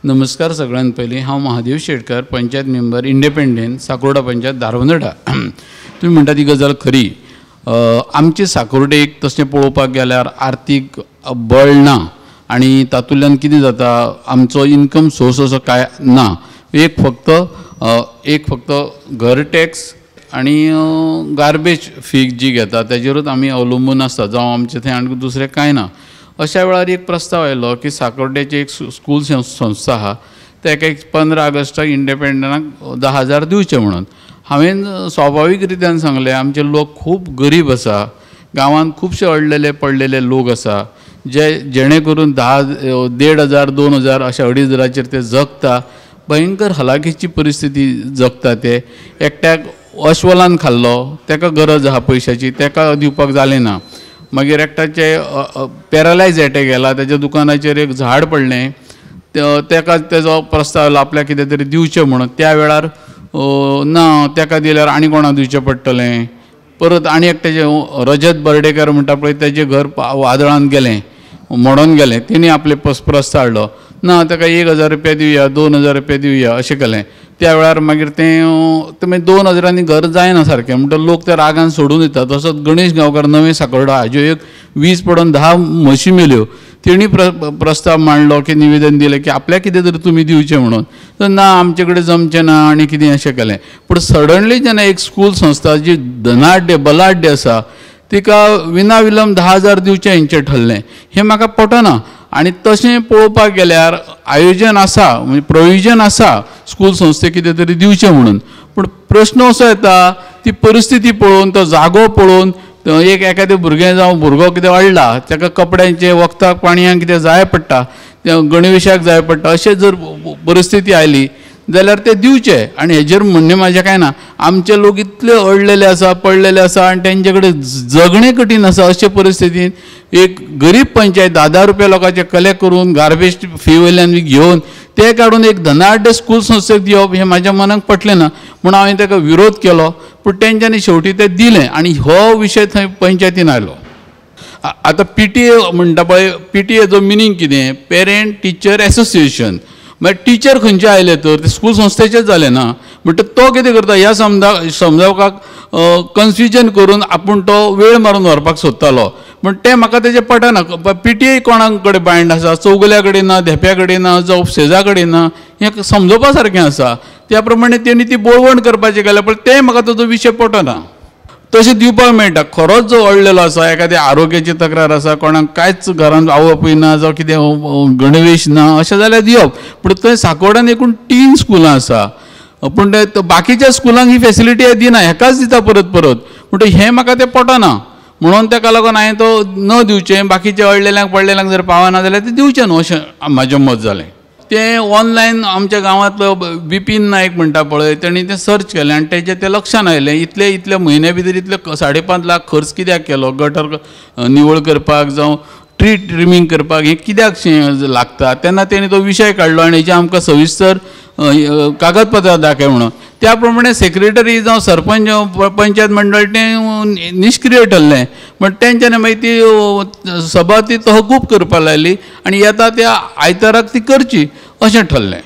नमस्कार सगळ्यांत पयलीं हांव महादेव शेटकर पंचायत मेंबर इंडिपेंडंट साकोर्डा पंचायत धारवंदोडा। तुमी म्हणटा ती गजाल खरी। आमचे साकोर्डेक तशें पळोवपाक गेल्यार आर्थीक बळ ना आनी तातूंतल्यान कितें जाता आमचो इनकम सोर्स असो काय ना। एक फक्त घर टॅक्स आनी गार्बेज फी जी घेता तेजेरूच आमी अवलंबून आसता, जावं आमचे थंय आनी दुसरें कांय ना। अशा वेळार एक प्रस्ताव आयलो की साकोर्डेची एक स्कूल संस्था आहा ताका एक 15 ऑगस्टाक इंडिपेंडंटाक 10,000 दिवचे म्हणून। हांवें स्वाभावीक रित्यान सांगलें आमचे लोक खूब गरीब आसा, गांवांत खुबशे अडलेले पडलेले लोक आसा जेणे करून 1,500 2,000 अशा 2,500 ते जगता। भयंकर हलाखीची परिस्थिती जगता ते। एकट्याक अस्वलान खाल्लो, ताका गरज आहा पयशाची, ताका दिवपाक जालें ना। मागीर एकट्याचे पॅरालायज एटॅक येयला, त्याच्या दुकानाचेर एक झाड पडलें, ताका तेजो प्रस्ताव आयलो आपल्याक कितें तरी दिवचें म्हणून। त्या वेळार ना ताका दिल्यार आनी कोणाक दिवचें पडटलें। परत आनी एकट्याचें रजत बर्डेकर म्हणटा पळय तेजें घर वादळान गेलें, मोडोन गेलें, तेणी आपले प्रस्ताव हाडलो, ना ताका 1,000 रुपया दिवया 2,000 रुपया दिवया अशें केलें। त्या वेळार मागीर तें 2,000नी घर जायना सारकें म्हणटा लोक त्या रागान सोडून दितात। तसोच गणेश गांवकार नवे साकोर्डा हाज्यो एक वीज पडोवन 10 म्हशी मेल्यो, तेणी प्रस्ताव मांडलो की निवेदन दिलें की आपल्याक कितें तरी तुमी दिवचें म्हणून। तर ना आमचे कडेन जमचें ना आनी कितें अशें केलें। पूण सडनली जेन्ना एक स्कूल संस्था जी धनाढ्य बलाढ्य आसा तिका विनाविलंब 10,000 दिवचें हेंचें ठरलें, हें म्हाका पटना। आनी तशें पळोवपाक गेल्यार आयोजन आसा म्हणजे प्रोविजन आसा स्कूल संस्थेक कितें तरी दिवचें म्हणून, पूण प्रश्न असो येता ती परिस्थिती पळोवन तो जागो पळोवन एक एखादें भुरगें जावं भुरगो कितें वाडला ताका कपड्यांचें वखदाक पाणयाक कितें जाय पडटा, गणवेशाक जाय पडटा, अशें जर परिस्थिती आयली जाल्यार ते दिवचे। आनी हेजेर म्हणणें म्हाजें कांय ना। आमचे लोक इतले अडलेले आसा पडलेले आसा आनी तेंचे कडेन जगणें कठीण आसा। अशे परिस्थितींत एक गरीब पंचायत 10,000 रुपया लोकांचे कलेक्ट करून गार्बेज फी वयल्यान घेवन ते काडून एक धनाढ्य स्कूल संस्थेक दिवप हें म्हाज्या मनाक पटलें ना, म्हूण हांवें ताका विरोध केलो। पूण तेंच्यांनी शेवटी तें दिलें आनी हो विशय थंय पंचायतीन आयलो। आतां PTA म्हणटा पळय, PTAचो मिनींग कितें? Parent teacher association. मागीर टिचर खंयचे आयले तर ते स्कूल संस्थेचेच जाले ना। म्हणटा तो कितें करता ह्या समजावपाक कन्फ्युजन करून आपूण तो वेळ मारून व्हरपाक सोदतालो, पूण तें म्हाका तेजें पटना। PTA कोणा कडेन बायंड आसा? चौगुल्या कडेन ना, धेप्या कडेन ना, जावं सेजा कडेन ना, हें समजोवपा सारकें आसा। त्या प्रमाणे तेणी ती बोळवण करपाचें केलें, पूण तें म्हाका ताजो विशय पटना। तशें दिवपाक मेळटा। खरोच जो अडलेलो आसा, एखादी आरोग्याची तक्रार आसा, कोणाक कांयच घरांत आवपूय ना जावं कितें गणवेश ना अशें जाल्यार दिवप। पूण थंय साकोर्डान एकूण 3 स्कुलां आसा, पूण बाकीच्या स्कुलांक ही फेसिलिटी दिना, हेकाच दिता परत परत। म्हणटा हें म्हाका तें पटना, म्हणून ताका लागून हांवें तो न दिवचें। बाकीचे अडलेल्यांक पडलेल्यांक जर पावना जाल्यार ते दिवचें न्हू अशें म्हाजें मत जालें। तें ऑनलायन आमच्या गांवांतलो बिपीन नायक म्हणटा पळय तेणी तें सर्च केलें आनी तेजें तें लक्षान आयलें इतले म्हयन्या भितर इतले 5.5 लाख खर्च कित्याक केलो? गटर निवळ करपाक जावं ट्री ट्रिमींग करपाक हें कित्याक लागता? तेन्ना तेणी तो विशय काडलो आनी हेजें आमकां सविस्तर कागदपत्रां दाखय म्हणून। त्या प्रमाणे सेक्रेटरी जावं सरपंच पंचायत मंडळ तें निश्क्रीय ठरलें। पण तेंच्यांनी मागीर ती सभा ती तहकूब करपाक लायली आनी येता त्या आयताराक ती करची अशें ठरलें।